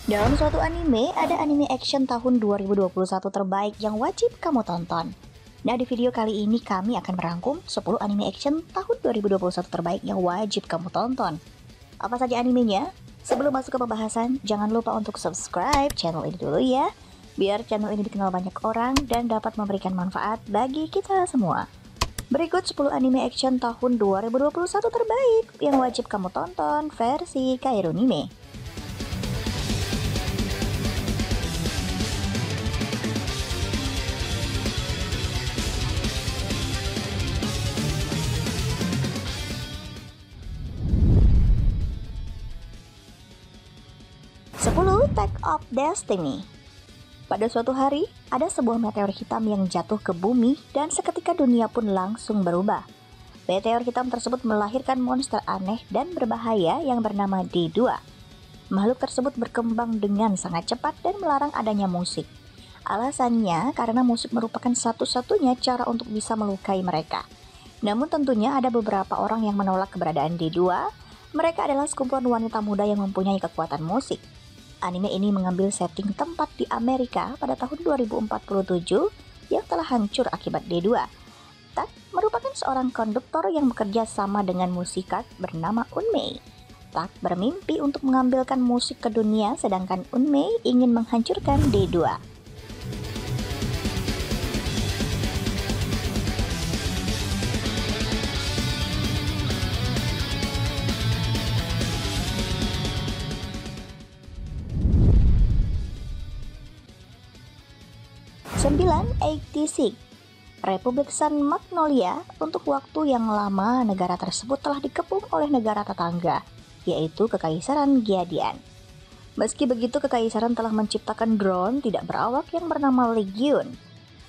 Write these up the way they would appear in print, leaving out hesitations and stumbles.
Dalam suatu anime, ada anime action tahun 2021 terbaik yang wajib kamu tonton. Nah, di video kali ini kami akan merangkum 10 anime action tahun 2021 terbaik yang wajib kamu tonton. Apa saja animenya? Sebelum masuk ke pembahasan, jangan lupa untuk subscribe channel ini dulu ya, biar channel ini dikenal banyak orang dan dapat memberikan manfaat bagi kita semua. Berikut 10 anime action tahun 2021 terbaik yang wajib kamu tonton versi Kairunime. Attack of Destiny. Pada suatu hari, ada sebuah meteor hitam yang jatuh ke bumi dan seketika dunia pun langsung berubah. Meteor hitam tersebut melahirkan monster aneh dan berbahaya yang bernama D2. Makhluk tersebut berkembang dengan sangat cepat dan melarang adanya musik. Alasannya karena musik merupakan satu-satunya cara untuk bisa melukai mereka. Namun tentunya ada beberapa orang yang menolak keberadaan D2. Mereka adalah sekumpulan wanita muda yang mempunyai kekuatan musik. Anime ini mengambil setting tempat di Amerika pada tahun 2047 yang telah hancur akibat D2. Tak merupakan seorang konduktor yang bekerja sama dengan musikat bernama Unmei. Tak bermimpi untuk mengambilkan musik ke dunia, sedangkan Unmei ingin menghancurkan D2. Republik San Magnolia. Untuk waktu yang lama, negara tersebut telah dikepung oleh negara tetangga, yaitu Kekaisaran Giadian. Meski begitu, Kekaisaran telah menciptakan drone tidak berawak yang bernama Legion.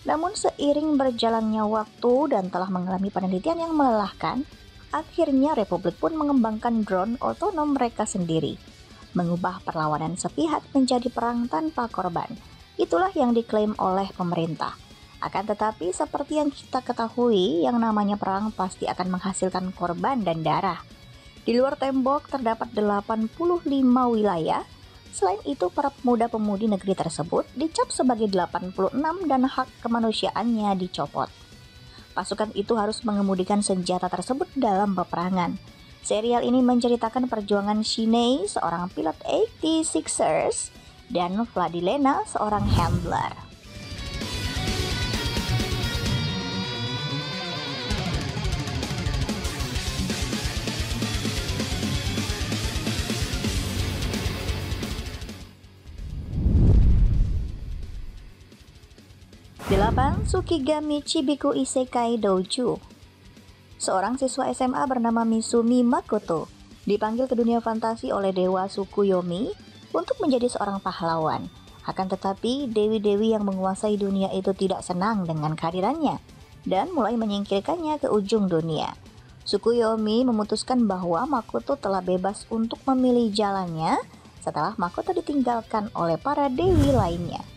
Namun seiring berjalannya waktu dan telah mengalami penelitian yang melelahkan, akhirnya Republik pun mengembangkan drone otonom mereka sendiri, mengubah perlawanan sepihak menjadi perang tanpa korban. Itulah yang diklaim oleh pemerintah. Akan tetapi seperti yang kita ketahui, yang namanya perang pasti akan menghasilkan korban dan darah. Di luar tembok terdapat 85 wilayah. Selain itu, para pemuda-pemudi negeri tersebut dicap sebagai 86 dan hak kemanusiaannya dicopot. Pasukan itu harus mengemudikan senjata tersebut dalam peperangan. Serial ini menceritakan perjuangan Shinei, seorang pilot 86ers, dan Vladilena, seorang handler. Tsukigami Chibiku Isekai Doujou. Seorang siswa SMA bernama Misumi Makoto dipanggil ke dunia fantasi oleh dewa suku Yomi untuk menjadi seorang pahlawan. Akan tetapi, dewi-dewi yang menguasai dunia itu tidak senang dengan kehadirannya dan mulai menyingkirkannya ke ujung dunia. Suku Yomi memutuskan bahwa Makoto telah bebas untuk memilih jalannya setelah Makoto ditinggalkan oleh para dewi lainnya.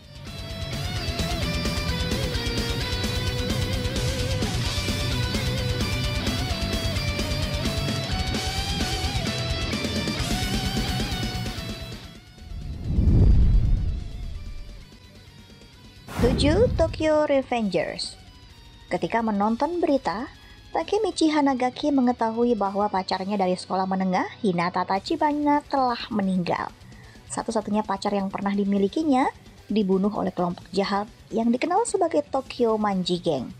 Tokyo Revengers. Ketika menonton berita, Takemichi Hanagaki mengetahui bahwa pacarnya dari sekolah menengah, Hinata Tachibana, telah meninggal. Satu-satunya pacar yang pernah dimilikinya dibunuh oleh kelompok jahat yang dikenal sebagai Tokyo Manji Gang.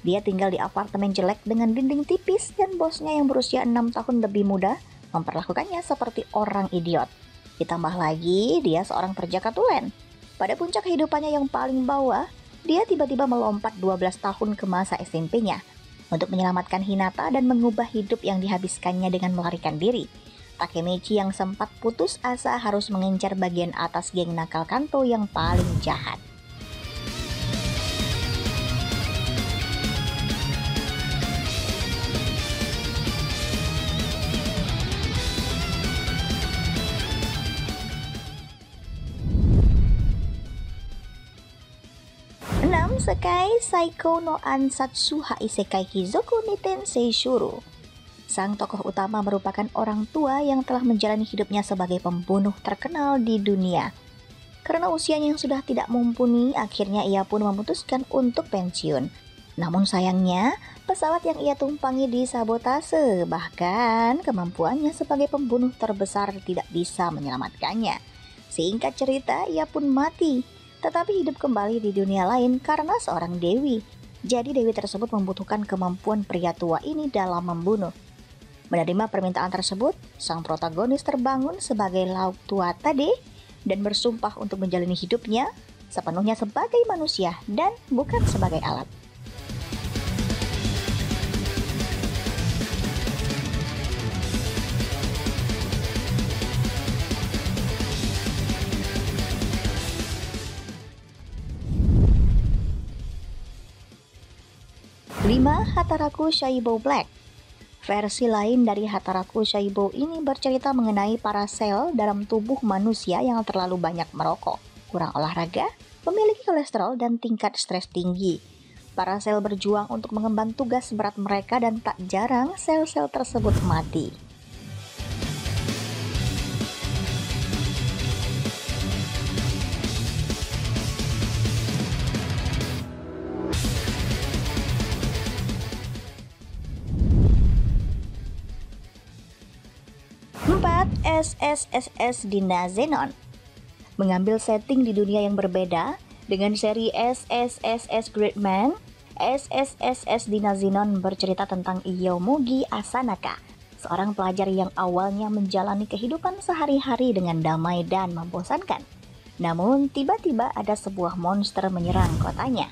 Dia tinggal di apartemen jelek dengan dinding tipis dan bosnya yang berusia 6 tahun lebih muda memperlakukannya seperti orang idiot. Ditambah lagi, dia seorang perjaka tulen. Pada puncak kehidupannya yang paling bawah, dia tiba-tiba melompat 12 tahun ke masa SMP-nya untuk menyelamatkan Hinata dan mengubah hidup yang dihabiskannya dengan melarikan diri. Takemichi yang sempat putus asa harus mengincar bagian atas geng nakal Kanto yang paling jahat. 6. Sekai Saiko no Ansatsu Ha Isekai Hizoku ni Tensei Shuru. Sang tokoh utama merupakan orang tua yang telah menjalani hidupnya sebagai pembunuh terkenal di dunia. Karena usianya yang sudah tidak mumpuni, akhirnya ia pun memutuskan untuk pensiun. Namun sayangnya, pesawat yang ia tumpangi disabotase, bahkan kemampuannya sebagai pembunuh terbesar tidak bisa menyelamatkannya. Singkat cerita, ia pun mati, tetapi hidup kembali di dunia lain karena seorang dewi. Jadi dewi tersebut membutuhkan kemampuan pria tua ini dalam membunuh. Menerima permintaan tersebut, sang protagonis terbangun sebagai lauk tua tadi dan bersumpah untuk menjalani hidupnya sepenuhnya sebagai manusia dan bukan sebagai alat. Lima, Hataraku Shaibo Black. Versi lain dari Hataraku Shaibo ini bercerita mengenai para sel dalam tubuh manusia yang terlalu banyak merokok, kurang olahraga, memiliki kolesterol dan tingkat stres tinggi. Para sel berjuang untuk mengemban tugas berat mereka dan tak jarang sel-sel tersebut mati. SSSS Dina Zenon mengambil setting di dunia yang berbeda dengan seri SSSS Gridman. SSSS Dina Zenon bercerita tentang Yomugi Asanaka, seorang pelajar yang awalnya menjalani kehidupan sehari-hari dengan damai dan membosankan. Namun tiba-tiba ada sebuah monster menyerang kotanya.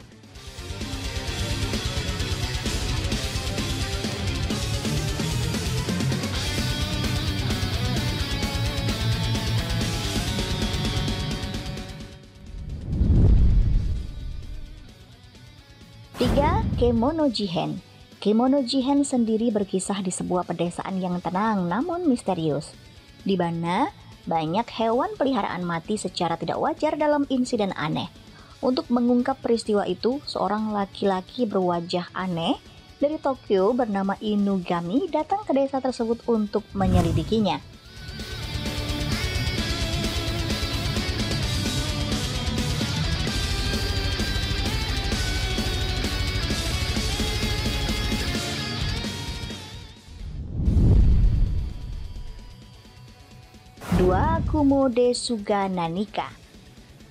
Tiga, Kemono Jihen. Kemono Jihen sendiri berkisah di sebuah pedesaan yang tenang namun misterius, di mana banyak hewan peliharaan mati secara tidak wajar dalam insiden aneh. Untuk mengungkap peristiwa itu, seorang laki-laki berwajah aneh dari Tokyo bernama Inugami datang ke desa tersebut untuk menyelidikinya. Dua, Kumode Suga Nanika.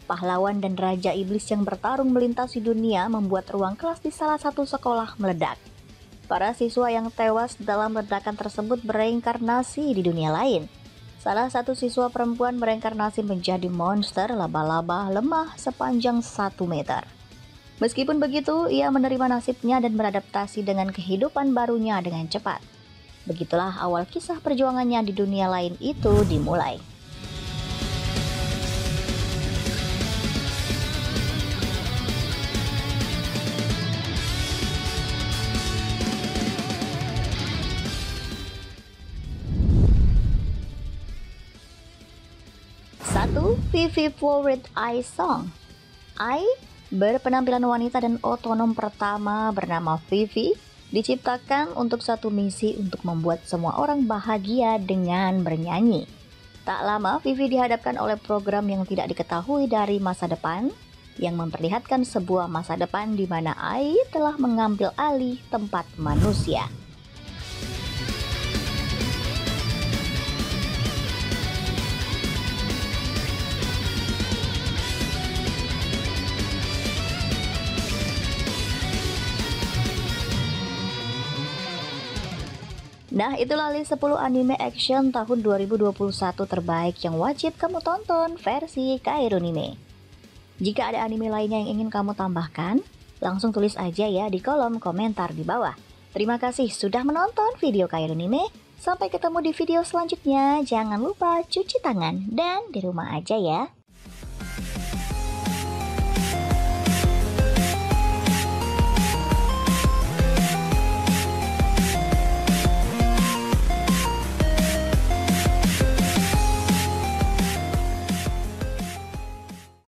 Pahlawan dan raja iblis yang bertarung melintasi dunia membuat ruang kelas di salah satu sekolah meledak. Para siswa yang tewas dalam ledakan tersebut bereinkarnasi di dunia lain. Salah satu siswa perempuan bereinkarnasi menjadi monster laba-laba lemah sepanjang 1 meter. Meskipun begitu, ia menerima nasibnya dan beradaptasi dengan kehidupan barunya dengan cepat. Begitulah awal kisah perjuangannya di dunia lain itu dimulai. Satu, Vivi Favorite Ai Song. Ai berpenampilan wanita dan otonom pertama bernama Vivi diciptakan untuk satu misi untuk membuat semua orang bahagia dengan bernyanyi. Tak lama Vivi dihadapkan oleh program yang tidak diketahui dari masa depan yang memperlihatkan sebuah masa depan di mana Ai telah mengambil alih tempat manusia. Nah, itulah list 10 anime action tahun 2021 terbaik yang wajib kamu tonton versi Kairunime. Jika ada anime lainnya yang ingin kamu tambahkan, langsung tulis aja ya di kolom komentar di bawah. Terima kasih sudah menonton video Kairunime. Sampai ketemu di video selanjutnya. Jangan lupa cuci tangan dan di rumah aja ya.